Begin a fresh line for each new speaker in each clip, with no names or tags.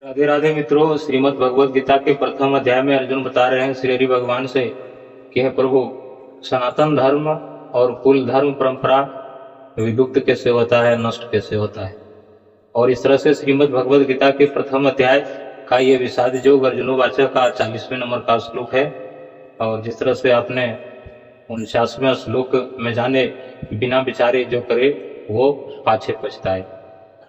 राधे राधे मित्रों, श्रीमद् भगवद गीता के प्रथम अध्याय में अर्जुन बता रहे हैं श्री हरि भगवान से कि हे प्रभु, सनातन धर्म और कुल धर्म परंपरा विलुप्त कैसे होता है, नष्ट कैसे होता है। और इस तरह से श्रीमद् भगवद गीता के प्रथम अध्याय का ये विषाद योग अर्जुनोवाचक का 40वें नंबर का श्लोक है। और जिस तरह से आपने 49वें श्लोक में जाने बिना विचारे जो करे वो पाछे पछताए,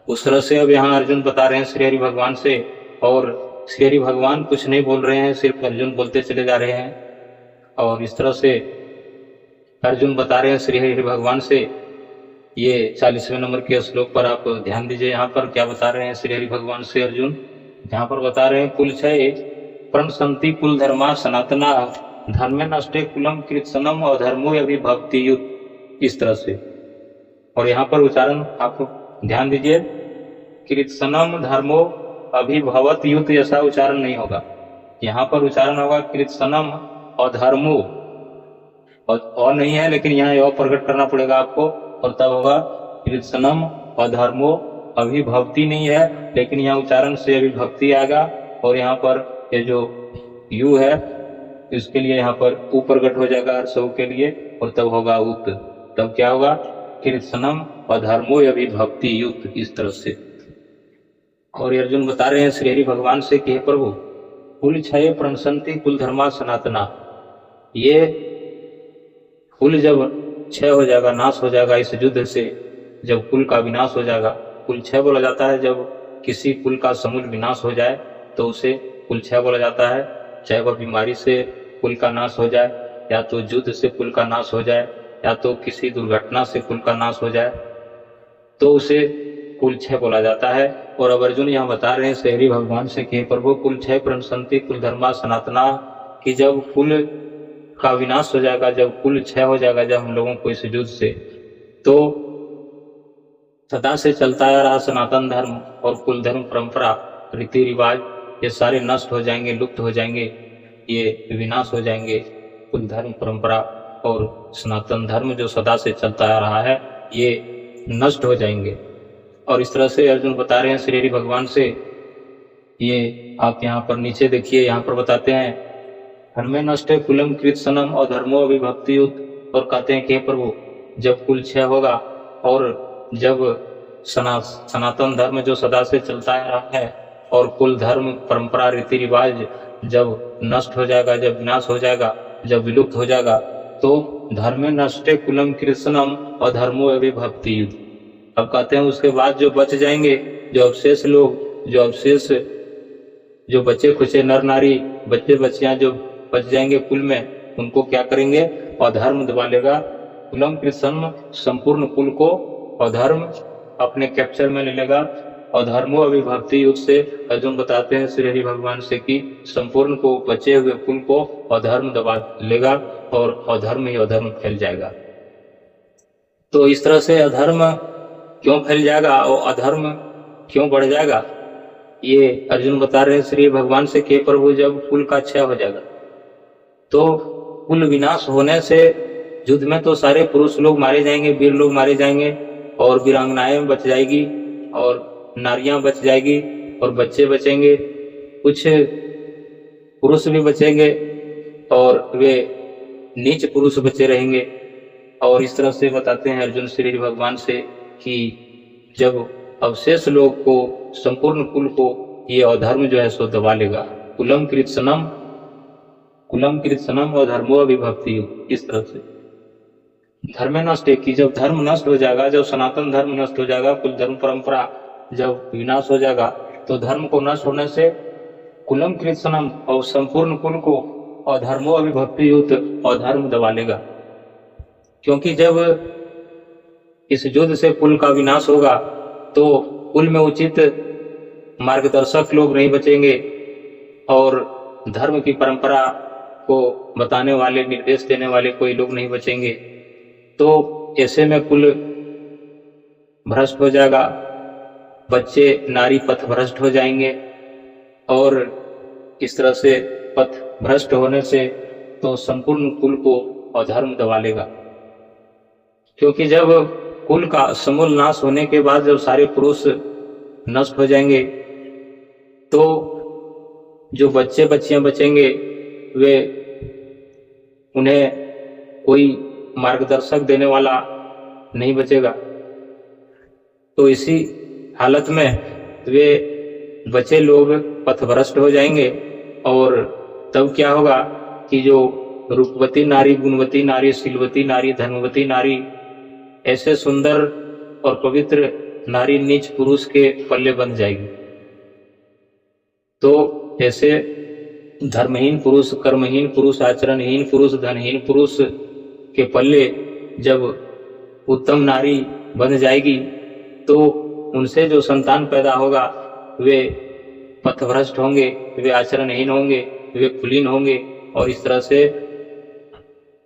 उस तरह से अब यहाँ अर्जुन बता रहे हैं श्री हरि भगवान से। और श्री हरि भगवान कुछ नहीं बोल रहे हैं, सिर्फ अर्जुन बोलते चले जा रहे हैं। और इस तरह से अर्जुन बता रहे हैं श्री हरि भगवान से। ये 40वें नंबर के श्लोक पर आप ध्यान दीजिए, यहाँ पर क्या बता रहे हैं श्री हरि भगवान से अर्जुन। यहाँ पर बता रहे हैं कुल क्षय प्रणसंति कुल धर्मा सनातना धर्मे नष्टे कुलम कृत्सनम और धर्मो अभिभक्ति युत, इस तरह से। और यहाँ पर उच्चारण आप ध्यान दीजिए, कृत्सनम धर्मो अभिभवत युत, ऐसा उच्चारण नहीं होगा। यहाँ पर उच्चारण होगा कृत्सनम और धर्मो, और नहीं है लेकिन यहाँ यह प्रकट करना पड़ेगा आपको, और तब होगा कृत्सनम और धर्मो अभिभक्ति नहीं है लेकिन यहाँ उच्चारण से अभिभक्ति आएगा। और यहाँ पर ये जो यू है इसके लिए यहाँ पर उ प्रकट हो जाएगा अर्सव के लिए, और तब होगा उत। तब क्या होगा, कृत्सनम और धर्मो अभिभक्ति युक्त, इस तरह से। और अर्जुन बता रहे हैं श्री हरि भगवान से कि हे प्रभु, कुल क्षय प्रणसंति कुल धर्मा सनातना, ये कुल जब क्षय हो जाएगा, नाश हो जाएगा इस युद्ध से, जब कुल का विनाश हो जाएगा। कुल क्षय बोला जाता है जब किसी कुल का समूल विनाश हो जाए तो उसे कुल क्षय बोला जाता है। चाहे वह बीमारी से कुल का नाश हो जाए, या तो युद्ध से कुल का नाश हो जाए, या तो किसी दुर्घटना से कुल का नाश हो जाए, तो उसे कुल क्षय बोला जाता है। और अब अर्जुन यहाँ बता रहे हैं श्री हरि भगवान से कि प्रभु, कुल क्षय प्रणसंति कुल धर्मा सनातना, कि जब कुल का विनाश हो जाएगा, जब कुल क्षय हो जाएगा, जब हम लोगों को इस युद्ध से, तो सदा से चलता आ रहा सनातन धर्म और कुल धर्म परंपरा रीति रिवाज ये सारे नष्ट हो जाएंगे, लुप्त हो जाएंगे, ये विनाश हो जाएंगे। कुल धर्म परंपरा और सनातन धर्म जो सदा से चलता आ रहा है ये नष्ट हो जाएंगे। और इस तरह से अर्जुन बता रहे हैं श्री हरि भगवान से। ये आप यहाँ पर नीचे देखिए, यहाँ पर बताते हैं धर्मे नष्टे कुलम कृत्सनम और धर्मो अभिभक्ति युत, और कहते हैं कि प्रभु, जब कुल क्षय होगा और जब सनातन धर्म जो सदा से चलता आ रहा है और कुल धर्म परंपरा रीति रिवाज जब नष्ट हो जाएगा, जब विनाश हो जाएगा, जब विलुप्त हो जाएगा, तो धर्मे नष्टे कुलम कृत्सनम और धर्मो अभिभक्ति युत। अब कहते हैं उसके बाद जो बच जाएंगे, जो अवशेष लोग, जो अवशेष जो बच्चे खुचे नर नारी, बच्चे बच्चियां जो बच जाएंगे कुल में, उनको क्या करेंगे, अधर्म दबा लेगा। कुलम कृत्सनम, संपूर्ण कुल को अधर्म अपने कैप्चर में ले लेगा। और धर्मो अभिभक्ति युद्ध से अर्जुन बताते हैं श्री हरि भगवान से कि संपूर्ण को, बचे हुए कुल को अधर्म दबा लेगा और अधर्म ही अधर्म फैल जाएगा। तो इस तरह से अधर्म क्यों फैल जाएगा और अधर्म क्यों बढ़ जाएगा, ये अर्जुन बता रहे हैं श्री भगवान से कि प्रभु, जब कुल का क्षय हो जाएगा तो कुल विनाश होने से युद्ध में तो सारे पुरुष लोग मारे जाएंगे, वीर लोग मारे जाएंगे, और वीरांगनाएं बच जाएगी, और नारियां बच जाएगी, और बच्चे बचेंगे, कुछ पुरुष भी बचेंगे, और वे नीच पुरुष बचे रहेंगे। और इस तरह से बताते हैं अर्जुन श्री भगवान से कि जब अवशेष लोग को, संपूर्ण कुल को ये अधर्म जो है सो दबा लेगा। कुलम कृत्सनम और धर्मो अभिभक्ति, इस तरह से। धर्म नष्ट, कि जब धर्म नष्ट हो जाएगा, जब सनातन धर्म नष्ट हो जाएगा, कुल धर्म परंपरा जब विनाश हो जाएगा, तो धर्म को नष्ट होने से कुलम कृत्सनम और संपूर्ण कुल को अधर्मो अभिभक्ति युत अधर्म दबा लेगा। क्योंकि जब इस युद्ध से कुल का विनाश होगा तो कुल में उचित मार्गदर्शक लोग नहीं बचेंगे, और धर्म की परंपरा को बताने वाले, निर्देश देने वाले कोई लोग नहीं बचेंगे। तो ऐसे में कुल भ्रष्ट हो जाएगा, बच्चे नारी पथ भ्रष्ट हो जाएंगे, और इस तरह से पथ भ्रष्ट होने से तो संपूर्ण कुल को अधर्म दबा लेगा। क्योंकि जब कुल का समूल नाश होने के बाद जब सारे पुरुष नष्ट हो जाएंगे तो जो बच्चे बच्चियां बचेंगे वे उन्हें कोई मार्गदर्शक देने वाला नहीं बचेगा। तो इसी हालत में वे बचे लोग पथभ्रष्ट हो जाएंगे और तब क्या होगा कि जो रूपवती नारी, गुणवती नारी, शीलवती नारी, धर्मवती नारी, ऐसे सुंदर और पवित्र नारी नीच पुरुष के पल्ले बन जाएगी। तो ऐसे धर्महीन पुरुष, कर्महीन पुरुष, आचरणहीन पुरुष, धनहीन पुरुष के पल्ले जब उत्तम नारी बन जाएगी तो उनसे जो संतान पैदा होगा वे पथभ्रष्ट होंगे, वे आचरणहीन होंगे, वे कुलीन होंगे और इस तरह से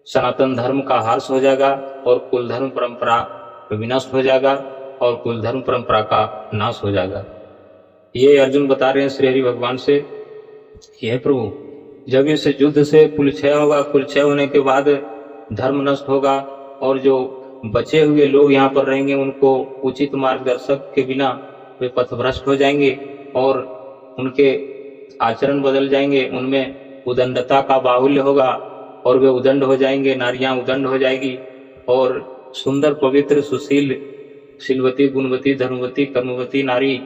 सनातन धर्म का ह्रास हो जाएगा और कुल धर्म परंपरा विनष्ट हो जाएगा और कुल धर्म परंपरा का नाश हो जाएगा। ये अर्जुन बता रहे हैं श्री हरि भगवान से, हे प्रभु, जब इस युद्ध से कुल क्षय होगा, कुल क्षय होने के बाद धर्म नष्ट होगा और जो बचे हुए लोग यहाँ पर रहेंगे उनको उचित मार्गदर्शक के बिना वे पथभ्रष्ट हो जाएंगे और उनके आचरण बदल जाएंगे, उनमें उदंडता का बाहुल्य होगा और वे उदंड हो जाएंगे, नारियां उदंड हो जाएगी और सुंदर पवित्र सुशील शीलवती, गुणवती, धर्मवती, कर्मवती नारी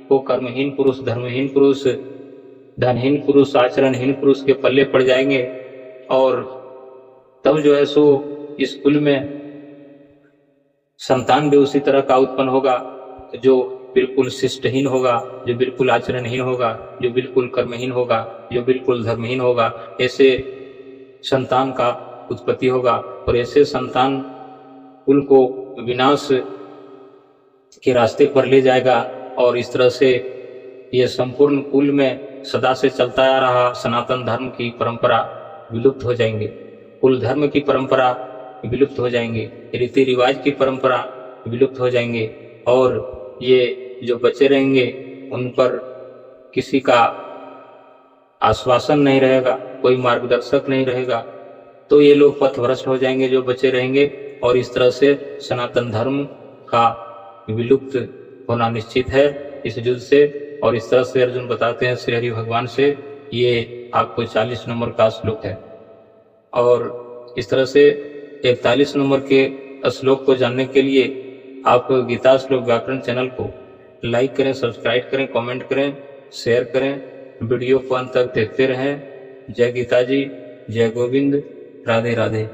को कर्महीन पुरुष, धर्महीन पुरुष, धनहीन पुरुष, आचरणहीन पुरुष के पल्ले पड़ जाएंगे और तब जो है सो इस कुल में संतान भी उसी तरह का उत्पन्न होगा जो बिल्कुल शिष्टहीन होगा, जो बिल्कुल आचरणहीन होगा, जो बिल्कुल कर्महीन होगा, जो बिल्कुल धर्महीन होगा। ऐसे संतान का उत्पत्ति होगा और ऐसे संतान कुल को विनाश के रास्ते पर ले जाएगा और इस तरह से ये संपूर्ण कुल में सदा से चलता आ रहा सनातन धर्म की परंपरा विलुप्त हो जाएंगे, कुल धर्म की परंपरा विलुप्त हो जाएंगे, रीति रिवाज की परंपरा विलुप्त हो जाएंगे और ये जो बचे रहेंगे उन पर किसी का आश्वासन नहीं रहेगा, कोई मार्गदर्शक नहीं रहेगा। तो ये लोग पथभ्रष्ट हो जाएंगे जो बचे रहेंगे और इस तरह से सनातन धर्म का विलुप्त होना निश्चित है इस युद्ध से। और इस तरह से अर्जुन बताते हैं श्री हरि भगवान से, ये आपको 40 नंबर का श्लोक है। और इस तरह से 41 नंबर के श्लोक को जानने के लिए आप गीता श्लोक व्याकरण चैनल को लाइक करें, सब्सक्राइब करें, कमेंट करें, शेयर करें, वीडियो को अंत तक देखते रहें। जय गीता जी, जय गोविंद, राधे राधे।